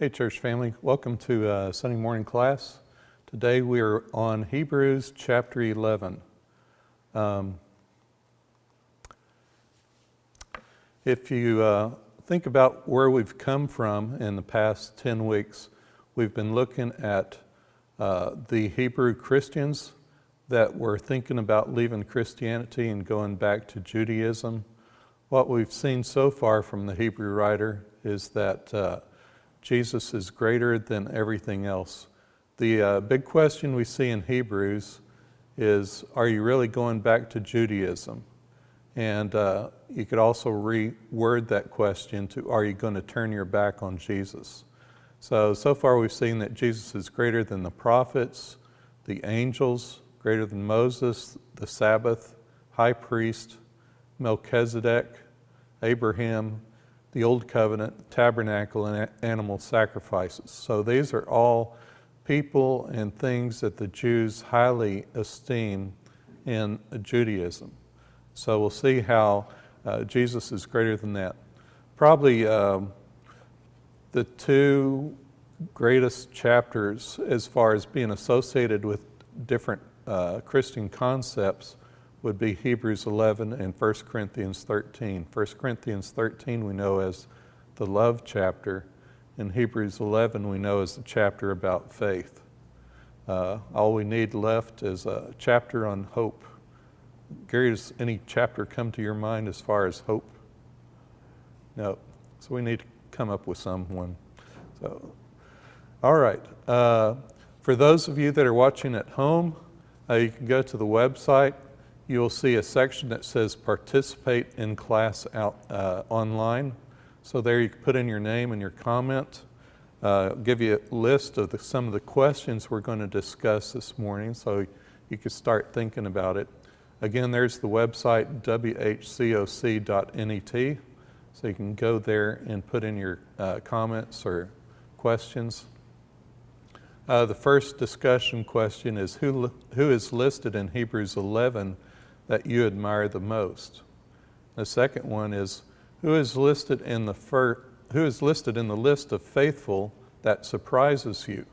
Hey church family, welcome to Sunday morning class. Today we are on Hebrews chapter 11. If you think about where we've come from in the past 10 weeks, we've been looking at the Hebrew Christians that were thinking about leaving Christianity and going back to Judaism. What we've seen so far from the Hebrew writer is that Jesus is greater than everything else. The big question we see in Hebrews is, are you really going back to Judaism? And you could also reword that question to, are you going to turn your back on Jesus? So far we've seen that Jesus is greater than the prophets, the angels, greater than Moses, the Sabbath, high priest, Melchizedek, Abraham, the Old Covenant, tabernacle, and animal sacrifices. So these are all people and things that the Jews highly esteem in Judaism. So we'll see how Jesus is greater than that. Probably the two greatest chapters as far as being associated with different Christian concepts would be Hebrews 11 and 1 Corinthians 13. 1 Corinthians 13 we know as the love chapter, and Hebrews 11 we know as the chapter about faith. All we need left is a chapter on hope. Gary, does any chapter come to your mind as far as hope? No. So we need to come up with someone. So, all right. For those of you that are watching at home, you can go to the website. You'll see a section that says participate in class online. So there you can put in your name and your comment. Give you a list of some of the questions we're going to discuss this morning so you can start thinking about it. Again, there's the website whcoc.net. So you can go there and put in your comments or questions. The first discussion question is who is listed in Hebrews 11 that you admire the most? The second one is who is listed in the list of faithful that surprises you?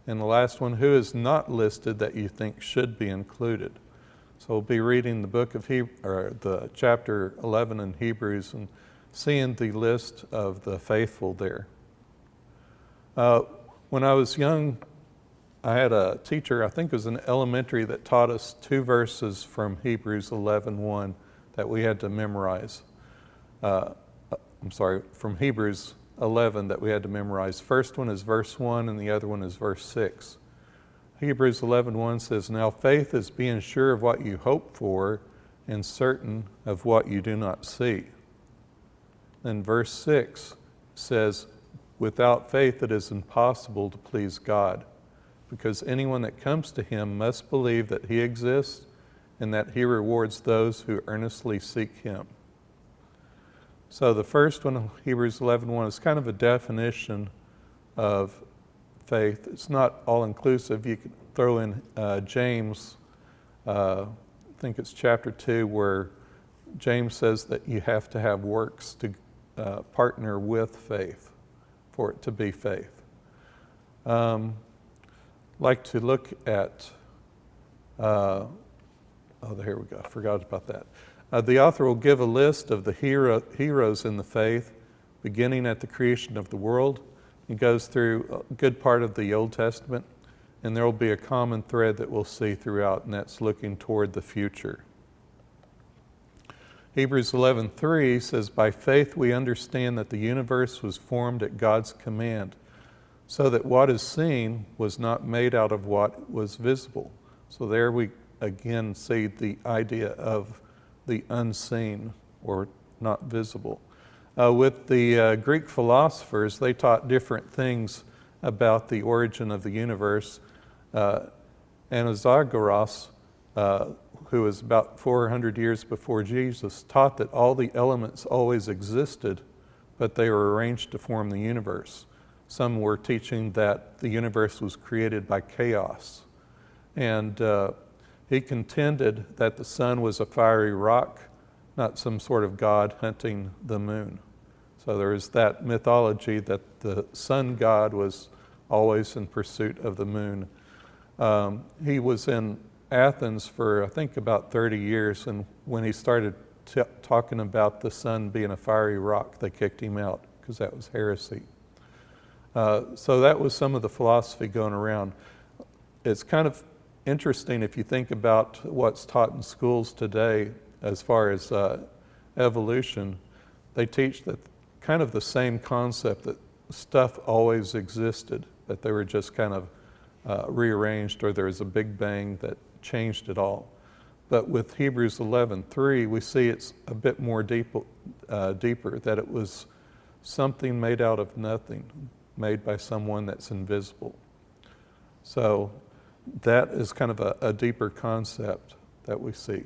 And the last one, who is not listed that you think should be included? So we'll be reading the book of the chapter 11 in Hebrews and seeing the list of the faithful there. When I was young, I had a teacher, I think it was in elementary, that taught us two verses from Hebrews 11:1 that we had to memorize. From Hebrews 11 that we had to memorize. First one is verse 1 and the other one is verse 6. Hebrews 11:1 says, "Now faith is being sure of what you hope for and certain of what you do not see." Then verse 6 says, "Without faith it is impossible to please God, because anyone that comes to him must believe that he exists and that he rewards those who earnestly seek him." So the first one, Hebrews 11:1, is kind of a definition of faith. It's not all-inclusive. You could throw in James, I think it's chapter 2, where James says that you have to have works to partner with faith for it to be faith. Like to look at, here we go, I forgot about that. The author will give a list of the heroes in the faith, beginning at the creation of the world. He goes through a good part of the Old Testament, and there will be a common thread that we'll see throughout, and that's looking toward the future. Hebrews 11:3 says, "By faith we understand that the universe was formed at God's command, so that what is seen was not made out of what was visible." So there we again see the idea of the unseen or not visible. With the Greek philosophers, they taught different things about the origin of the universe. Anaxagoras, who was about 400 years before Jesus, taught that all the elements always existed, but they were arranged to form the universe. Some were teaching that the universe was created by chaos. And he contended that the sun was a fiery rock, not some sort of god hunting the moon. So there is that mythology that the sun god was always in pursuit of the moon. He was in Athens for, I think, about 30 years, and when he started talking about the sun being a fiery rock, they kicked him out because that was heresy. So that was some of the philosophy going around. It's kind of interesting if you think about what's taught in schools today as far as evolution. They teach that kind of the same concept, that stuff always existed, that they were just kind of rearranged, or there was a big bang that changed it all. But with Hebrews 11:3, we see it's a bit more deeper, that it was something made out of nothing, made by someone that's invisible. So that is kind of a deeper concept that we see.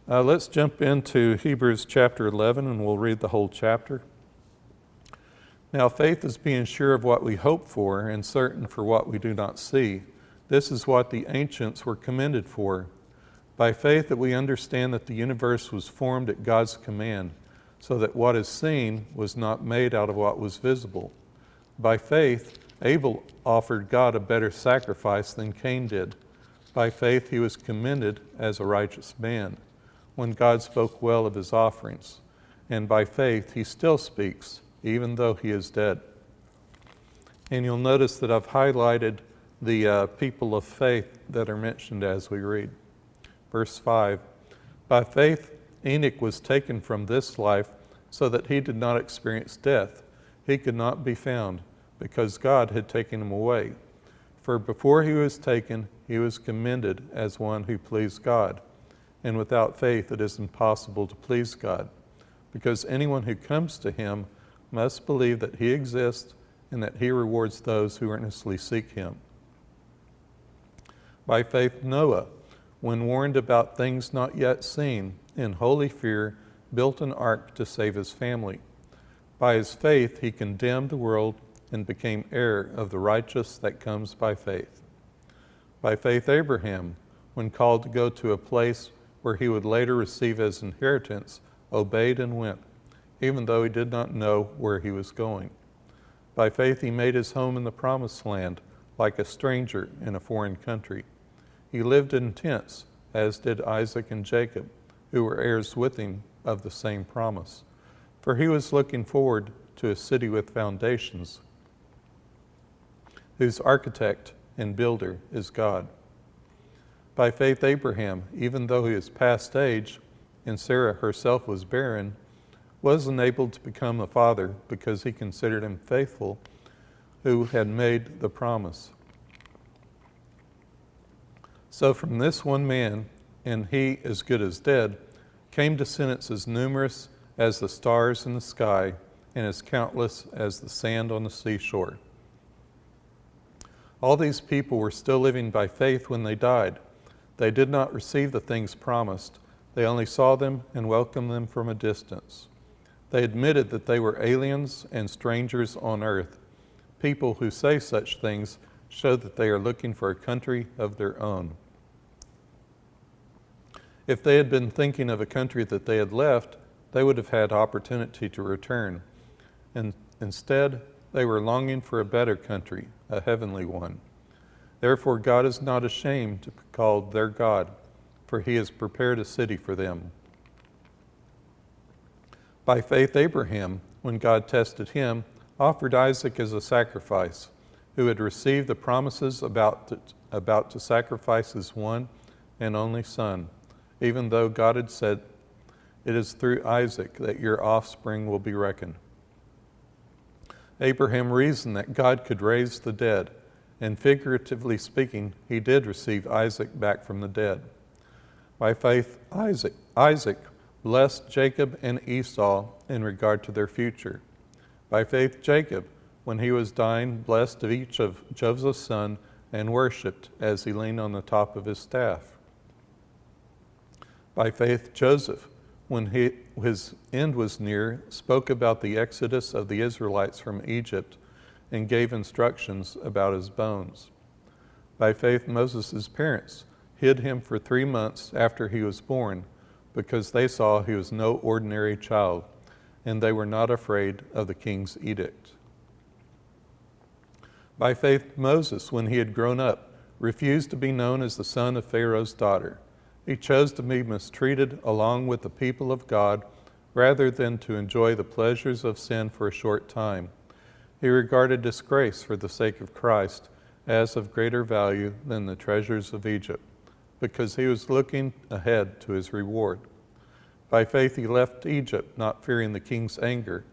Let's jump into Hebrews chapter 11, and we'll read the whole chapter. Now faith is being sure of what we hope for and certain for what we do not see. This is what the ancients were commended for. By faith that we understand that the universe was formed at God's command, so that what is seen was not made out of what was visible. By faith, Abel offered God a better sacrifice than Cain did. By faith he was commended as a righteous man, when God spoke well of his offerings. And by faith he still speaks, even though he is dead. And you'll notice that I've highlighted the people of faith that are mentioned as we read. Verse 5, by faith Enoch was taken from this life so that he did not experience death. He could not be found, because God had taken him away. For before he was taken, he was commended as one who pleased God. And without faith it is impossible to please God, because anyone who comes to him must believe that he exists and that he rewards those who earnestly seek him. By faith Noah, when warned about things not yet seen, in holy fear built an ark to save his family. By his faith he condemned the world and became heir of the righteousness that comes by faith. By faith Abraham, when called to go to a place where he would later receive as inheritance, obeyed and went, even though he did not know where he was going. By faith he made his home in the promised land, like a stranger in a foreign country. He lived in tents, as did Isaac and Jacob, who were heirs with him of the same promise. For he was looking forward to a city with foundations, whose architect and builder is God. By faith Abraham, even though he was past age, and Sarah herself was barren, was enabled to become a father because he considered him faithful who had made the promise. So from this one man, and he as good as dead, came descendants as numerous as the stars in the sky and as countless as the sand on the seashore. All these people were still living by faith when they died. They did not receive the things promised. They only saw them and welcomed them from a distance. They admitted that they were aliens and strangers on earth. People who say such things show that they are looking for a country of their own. If they had been thinking of a country that they had left, they would have had opportunity to return. And instead, they were longing for a better country, a heavenly one. Therefore, God is not ashamed to be called their God, for he has prepared a city for them. By faith, Abraham, when God tested him, offered Isaac as a sacrifice, who had received the promises about to sacrifice his one and only son, even though God had said, "It is through Isaac that your offspring will be reckoned." Abraham reasoned that God could raise the dead, and figuratively speaking, he did receive Isaac back from the dead. By faith, Isaac blessed Jacob and Esau in regard to their future. By faith, Jacob, when he was dying, blessed each of Joseph's sons and worshipped as he leaned on the top of his staff. By faith, Joseph, when his end was near, spoke about the exodus of the Israelites from Egypt and gave instructions about his bones. By faith, Moses' parents hid him for 3 months after he was born, because they saw he was no ordinary child, and they were not afraid of the king's edict. By faith, Moses, when he had grown up, refused to be known as the son of Pharaoh's daughter. He chose to be mistreated along with the people of God rather than to enjoy the pleasures of sin for a short time. He regarded disgrace for the sake of Christ as of greater value than the treasures of Egypt, because he was looking ahead to his reward. By faith he left Egypt, not fearing the king's anger.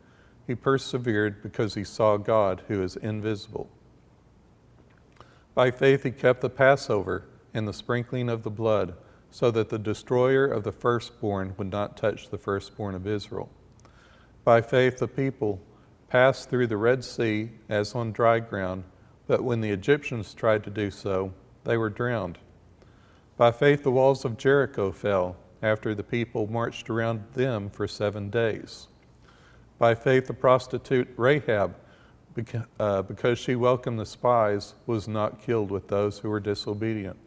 He persevered because he saw God, who is invisible. By faith he kept the Passover and the sprinkling of the blood, so that the destroyer of the firstborn would not touch the firstborn of Israel. By faith the people passed through the Red Sea as on dry ground, but when the Egyptians tried to do so, they were drowned. By faith the walls of Jericho fell after the people marched around them for 7 days. By faith the prostitute Rahab, because she welcomed the spies, was not killed with those who were disobedient.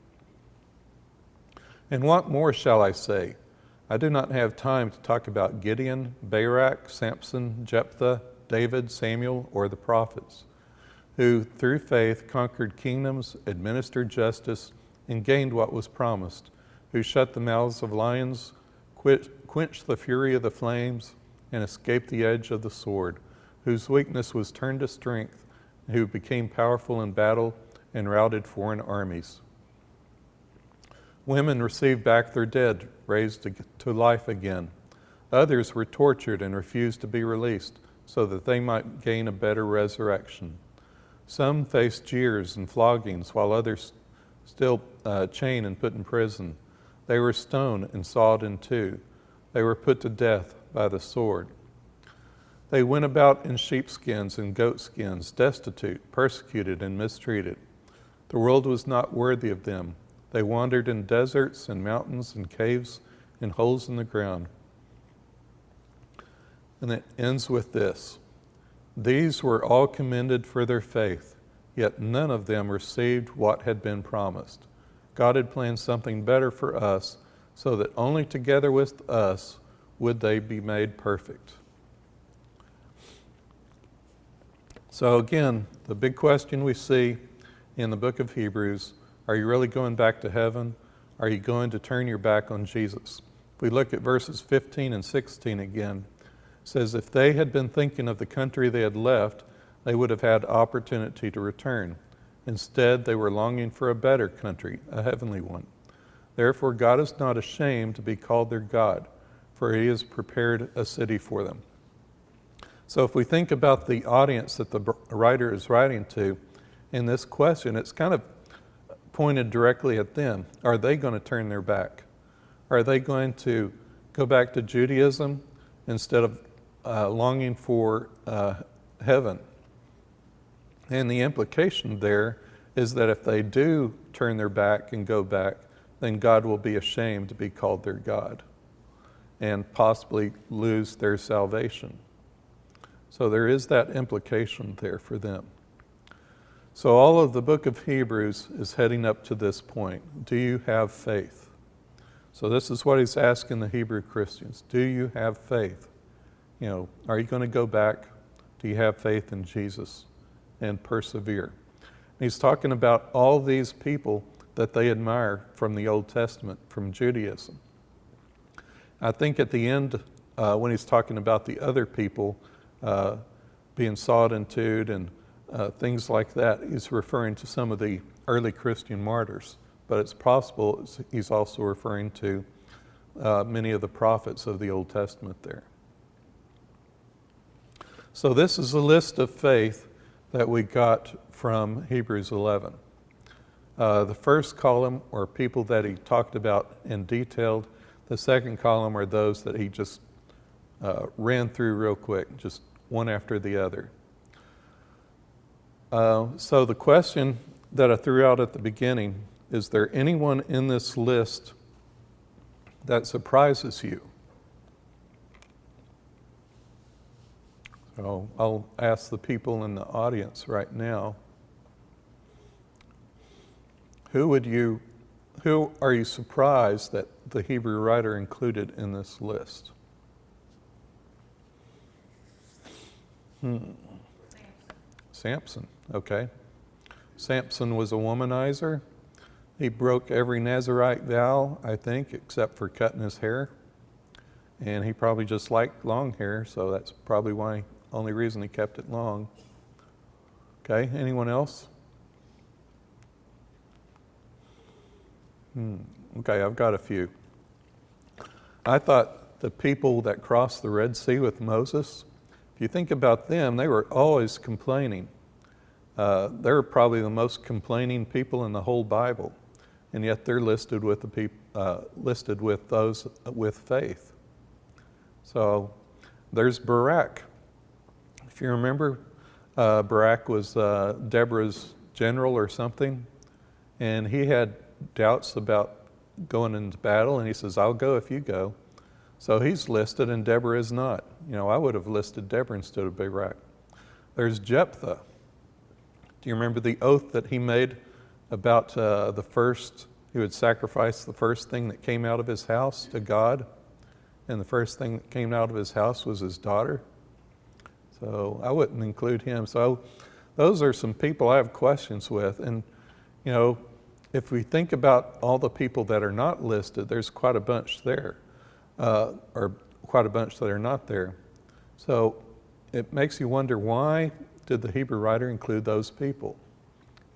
And what more shall I say? I do not have time to talk about Gideon, Barak, Samson, Jephthah, David, Samuel, or the prophets, who through faith conquered kingdoms, administered justice, and gained what was promised, who shut the mouths of lions, quenched the fury of the flames, and escaped the edge of the sword, whose weakness was turned to strength, who became powerful in battle and routed foreign armies. Women received back their dead, raised to life again. Others were tortured and refused to be released, so that they might gain a better resurrection. Some faced jeers and floggings, while others still chained and put in prison. They were stoned and sawed in two. They were put to death by the sword. They went about in sheepskins and goatskins, destitute, persecuted, and mistreated. The world was not worthy of them. They wandered in deserts and mountains and caves and holes in the ground. And it ends with this. These were all commended for their faith, yet none of them received what had been promised. God had planned something better for us, so that only together with us would they be made perfect. So again, the big question we see in the book of Hebrews, are you really going back to heaven? Are you going to turn your back on Jesus? If we look at verses 15 and 16 again, it says, if they had been thinking of the country they had left, they would have had opportunity to return. Instead, they were longing for a better country, a heavenly one. Therefore, God is not ashamed to be called their God, for he has prepared a city for them. So if we think about the audience that the writer is writing to in this question, it's kind of pointed directly at them. Are they going to turn their back? Are they going to go back to Judaism instead of longing for heaven? And the implication there is that if they do turn their back and go back, then God will be ashamed to be called their God and possibly lose their salvation. So there is that implication there for them. So all of the book of Hebrews is heading up to this point. Do you have faith? So this is what he's asking the Hebrew Christians. Do you have faith? You know, are you going to go back? Do you have faith in Jesus and persevere? And he's talking about all these people that they admire from the Old Testament, from Judaism. I think at the end, when he's talking about the other people being sawed and chewed and things like that, he's referring to some of the early Christian martyrs. But it's possible he's also referring to many of the prophets of the Old Testament there. So this is a list of faith that we got from Hebrews 11. The first column are people that he talked about and detailed. The second column are those that he just ran through real quick, just one after the other. So the question that I threw out at the beginning, is there anyone in this list that surprises you? So I'll ask the people in the audience right now. Who are you surprised that the Hebrew writer included in this list? Samson, okay. Samson was a womanizer. He broke every Nazirite vow, I think, except for cutting his hair. And he probably just liked long hair, so that's probably only reason he kept it long. Okay, anyone else? Okay, I've got a few. I thought the people that crossed the Red Sea with Moses, if you think about them, they were always complaining. They were probably the most complaining people in the whole Bible, and yet they're listed with those with faith. So there's Barak. If you remember, Barak was Deborah's general or something, and he had doubts about going into battle, and he says, I'll go if you go. So he's listed, and Deborah is not. I would have listed Deborah instead of Barak. There's Jephthah. Do you remember the oath that he made about he would sacrifice the first thing that came out of his house to God? And the first thing that came out of his house was his daughter. So I wouldn't include him. So those are some people I have questions with. And, if we think about all the people that are not listed, there's quite a bunch there, or quite a bunch that are not there. So it makes you wonder, why did the Hebrew writer include those people?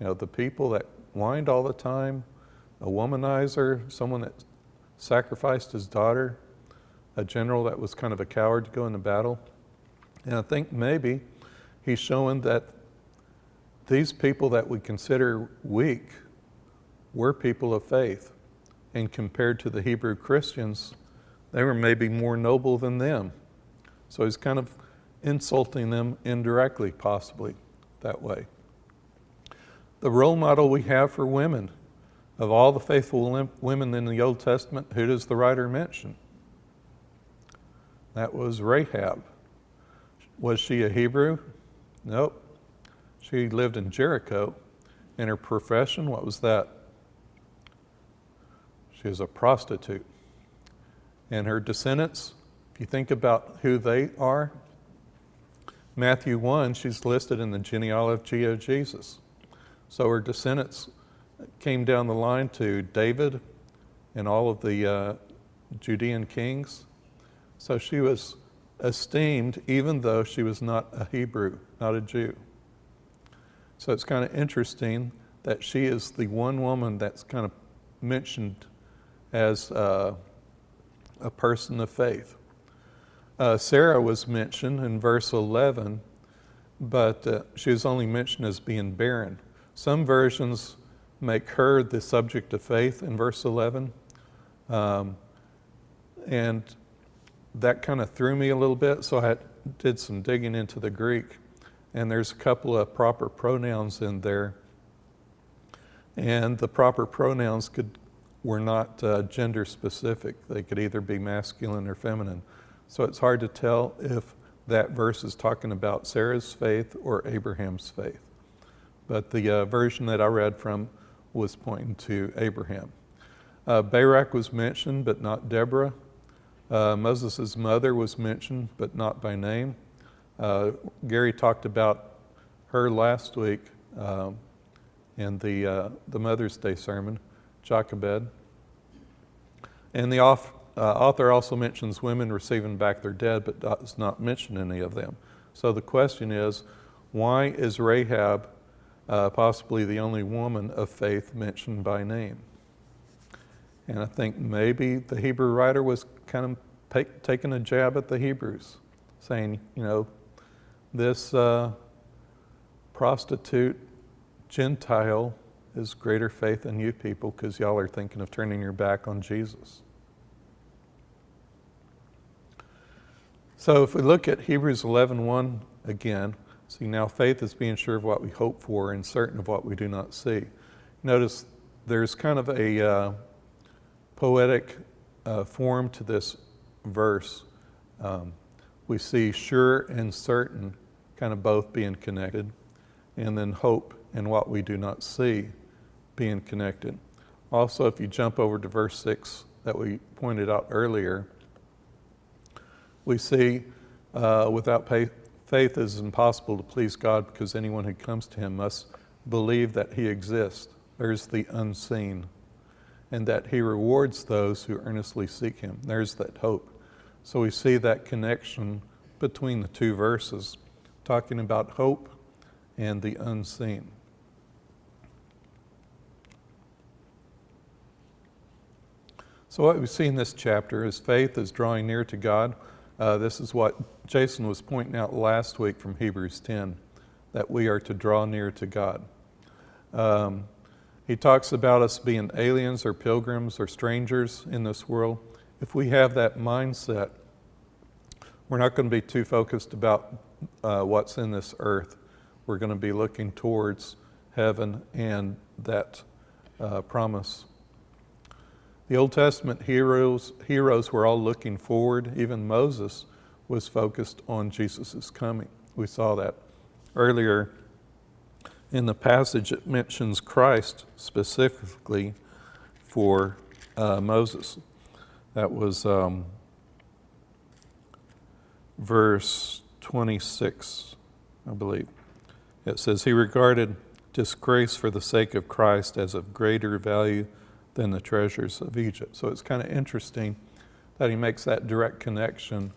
The people that whined all the time, a womanizer, someone that sacrificed his daughter, a general that was kind of a coward to go into battle. And I think maybe he's showing that these people that we consider weak were people of faith. And compared to the Hebrew Christians, they were maybe more noble than them. So he's kind of insulting them indirectly, possibly, that way. The role model we have for women, of all the faithful women in the Old Testament, who does the writer mention? That was Rahab. Was she a Hebrew? Nope. She lived in Jericho. And her profession, what was that? She was a prostitute. And her descendants, if you think about who they are, Matthew 1, she's listed in the genealogy of Jesus. So her descendants came down the line to David and all of the Judean kings. So she was esteemed even though she was not a Hebrew, not a Jew. So it's kind of interesting that she is the one woman that's kind of mentioned as a person of faith. Sarah was mentioned in verse 11, but she was only mentioned as being barren. Some versions make her the subject of faith in verse 11, and that kind of threw me a little bit, so I did some digging into the Greek, and there's a couple of proper pronouns in there, and the proper pronouns were not gender specific. They could either be masculine or feminine. So it's hard to tell if that verse is talking about Sarah's faith or Abraham's faith. But the version that I read from was pointing to Abraham. Barak was mentioned, but not Deborah. Moses' mother was mentioned, but not by name. Gary talked about her last week in the Mother's Day sermon, Jochebed. And the author also mentions women receiving back their dead, but does not mention any of them. So the question is, why is Rahab possibly the only woman of faith mentioned by name? And I think maybe the Hebrew writer was kind of taking a jab at the Hebrews, saying, this prostitute Gentile is greater faith than you people because y'all are thinking of turning your back on Jesus. So if we look at Hebrews 11:1 again, see now faith is being sure of what we hope for and certain of what we do not see. Notice there's kind of a poetic form to this verse. We see sure and certain kind of both being connected, and then hope and what we do not see being connected. Also, if you jump over to verse 6 that we pointed out earlier, we see without faith is impossible to please God because anyone who comes to him must believe that he exists. There's the unseen. And that he rewards those who earnestly seek him. There's that hope. So we see that connection between the two verses, talking about hope and the unseen. So what we see in this chapter is faith is drawing near to God. This is what Jason was pointing out last week from Hebrews 10, that we are to draw near to God. He talks about us being aliens or pilgrims or strangers in this world. If we have that mindset, we're not going to be too focused about what's in this earth. We're going to be looking towards heaven and that promise. The Old Testament heroes were all looking forward. Even Moses was focused on Jesus' coming. We saw that earlier in the passage. It mentions Christ specifically for Moses. That was verse 26, I believe. It says, he regarded disgrace for the sake of Christ as of greater value than the treasures of Egypt. So it's kind of interesting that he makes that direct connection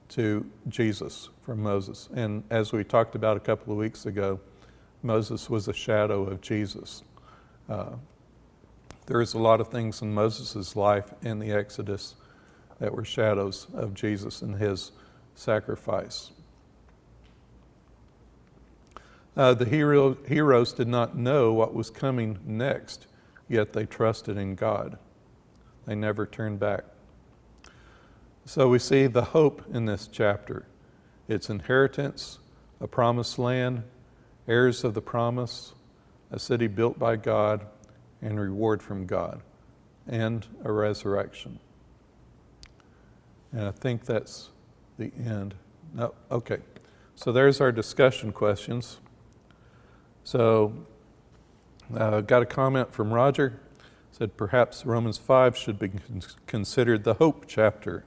to Jesus from Moses. And as we talked about a couple of weeks ago, Moses was a shadow of Jesus. There is a lot of things in Moses' life in the Exodus that were shadows of Jesus and his sacrifice. The heroes did not know what was coming next, yet they trusted in God. They never turned back. So we see the hope in this chapter. It's inheritance, a promised land, heirs of the promise, a city built by God, and reward from God, and a resurrection. And I think that's the end. No, okay. So there's our discussion questions. So got a comment from Roger. Said perhaps Romans 5 should be considered the hope chapter.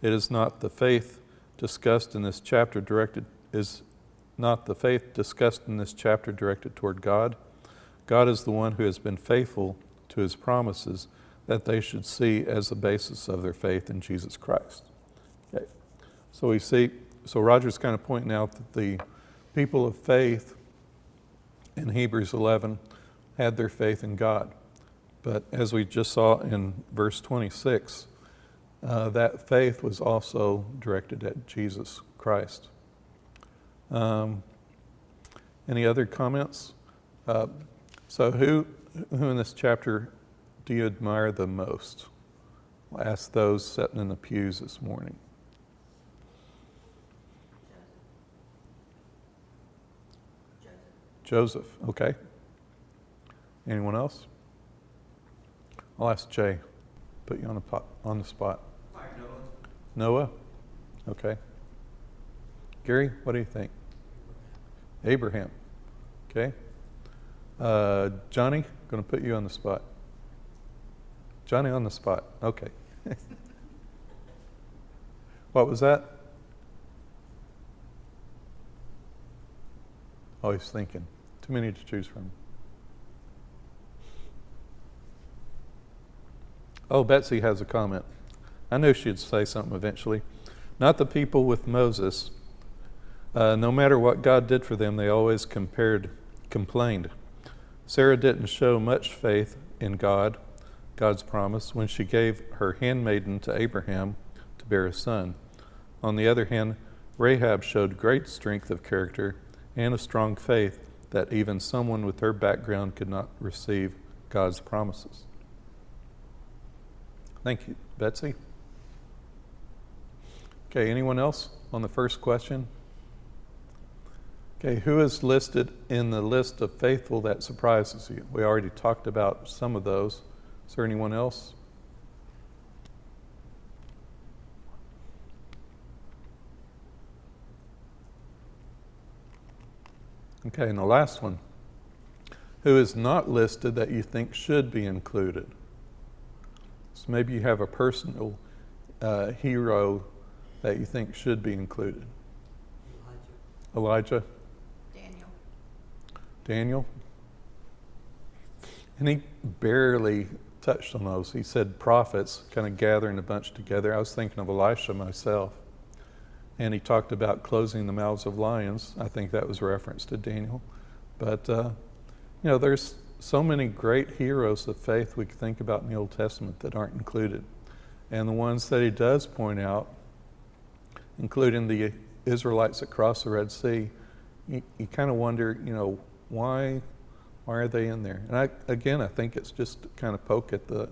It is not the faith discussed in this chapter directed toward God. God is the one who has been faithful to his promises that they should see as the basis of their faith in Jesus Christ. Okay. So we see, so Roger's kind of pointing out that the people of faith in Hebrews 11 had their faith in God. But as we just saw in verse 26, that faith was also directed at Jesus Christ. Any other comments? So who in this chapter do you admire the most? I'll ask those sitting in the pews this morning. Joseph, okay. Anyone else? I'll ask Jay. Put you on the spot. Noah? Okay. Gary, what do you think? Abraham. Okay. Johnny, going to put you on the spot. Johnny on the spot. Okay. What was that? Oh, he's thinking. Too many to choose from. Oh, Betsy has a comment. I knew she'd say something eventually. Not the people with Moses. No matter what God did for them, they always complained. Sarah didn't show much faith in God's promise, when she gave her handmaiden to Abraham to bear a son. On the other hand, Rahab showed great strength of character and a strong faith that even someone with her background could not receive God's promises. Thank you. Betsy? Okay, anyone else on the first question? Okay, who is listed in the list of faithful that surprises you? We already talked about some of those. Is there anyone else? Okay, and the last one. Who is not listed that you think should be included? So maybe you have a personal hero that you think should be included. Elijah? Daniel? And he barely touched on those. He said prophets, kind of gathering a bunch together. I was thinking of Elisha myself. And he talked about closing the mouths of lions. I think that was reference to Daniel. But, there's so many great heroes of faith we could think about in the Old Testament that aren't included. And the ones that he does point out, including the Israelites that crossed the Red Sea, you kind of wonder, why are they in there? And I think it's just kind of poke at the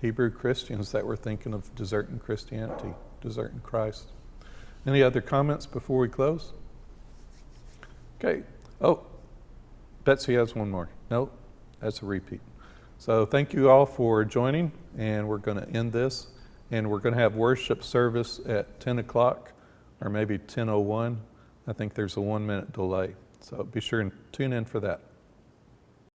Hebrew Christians that were thinking of deserting Christianity, deserting Christ. Any other comments before we close? Okay. Oh, Betsy has one more. No, that's a repeat. So thank you all for joining, and we're going to end this. And we're going to have worship service at 10 o'clock or maybe 10:01. I think there's a 1-minute delay. So be sure and tune in for that.